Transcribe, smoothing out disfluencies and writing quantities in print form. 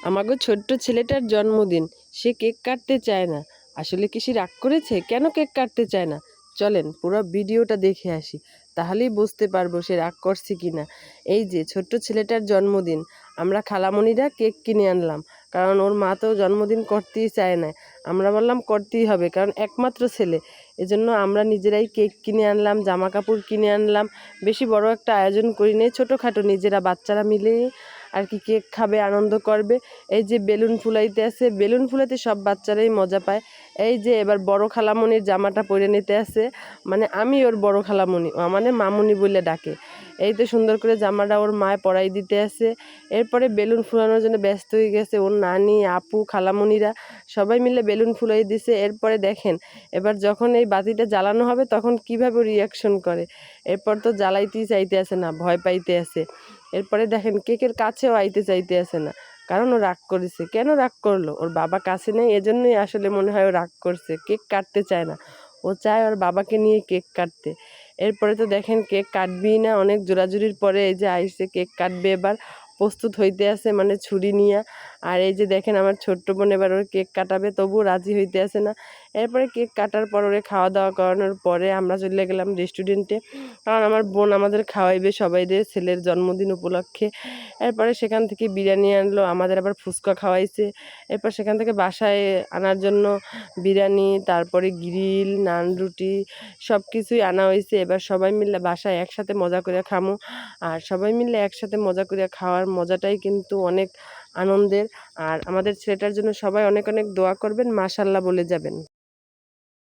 আমাগো ছোট্ট ছেলেটার জন্মদিন, সে কেক কাটতে চায় না। আসলে কি সে রাগ করেছে? কেন কেক কাটতে চায় না? চলেন পুরো ভিডিওটা দেখে আসি, তাহলেই বুঝতে পারবো সে রাগ করছে কিনা। এই যে ছোট্ট ছেলেটার জন্মদিন, আমরা খালামণিরা কেক কিনে আনলাম, কারণ ওর মা তো জন্মদিন করতেই চায় না। আমরা বললাম করতেই হবে, কারণ একমাত্র ছেলে, এজন্য আমরা নিজেরাই কেক কিনে আনলাম, জামা কাপড় কিনে আনলাম। বেশি বড় একটা আয়োজন করি নেই, ছোটোখাটো নিজেরা বাচ্চারা মিলে আর কি কেক খাবে, আনন্দ করবে। এই যে বেলুন ফুলাইতে আছে, বেলুন ফুলাইতে সব বাচ্চারাই মজা পায়। এই যে এবার বড় খালামণির জামাটা পরে নিতে আছে, মানে আমি ওর বড় খালামণি, ও মানে মামুনি বলে ডাকে। এই তো সুন্দর করে জামাটা ওর মায় পরাই দিতে আছে। এরপরে বেলুন ফুলানোর জন্য ব্যস্ত হয়ে গেছে ওর নানি, আপু, খালামণিরা সবাই মিলে বেলুন ফুলাই দিছে। এরপরে দেখেন এবার যখন এই বাতিটা জ্বালানো হবে তখন কিভাবে রিয়াকশন করে। এরপর তো জ্বালাইতেই চাইতে আছে না, ভয় পাইতে আছে। এরপরে দেখেন কেকের কাছেও আইতে চাইতে আছে না, কারণ ও রাগ করেছে। কেন রাগ করলো? ওর বাবা কাছে নেই, এজন্যই আসলে মনে হয় ও রাগ করছে, কেক কাটতে চায় না। ও চায় ওর বাবাকে নিয়ে কেক কাটতে। এরপরে তো দেখেন কেক কাটবেই না, অনেক জোরাজুরির পরে এই যে আইসে কেক কাটবে, এবার প্রস্তুত হইতে আছে, মানে ছুরি নিয়ে। আর এই যে দেখেন আমার ছোট্ট বোন এবার ওর কেক কাটাবে, তবুও রাজি হইতে আছে না। এরপরে কেক কাটার পর ওরে খাওয়া দাওয়া করানোর পরে আমরা চলে গেলাম রেস্টুরেন্টে, কারণ আমার বোন আমাদের খাওয়াইবে সবাইদের ছেলের জন্মদিন উপলক্ষে। এরপরে সেখান থেকে বিরিয়ানি আনলো, আমাদের আবার ফুচকা খাওয়াইছে। এরপর সেখান থেকে বাসায় আনার জন্য বিরিয়ানি, তারপরে গ্রিল, নান, রুটি সব কিছুই আনা হয়েছে। এবার সবাই মিলে বাসায় একসাথে মজা করে খামু। আর সবাই মিলে একসাথে মজা করে খাওয়ার মজাটাই কিন্তু অনেক আনন্দের। আর আমাদের ছেলেটার জন্য সবাই অনেক অনেক দোয়া করবেন, মাশাল্লাহ বলে যাবেন।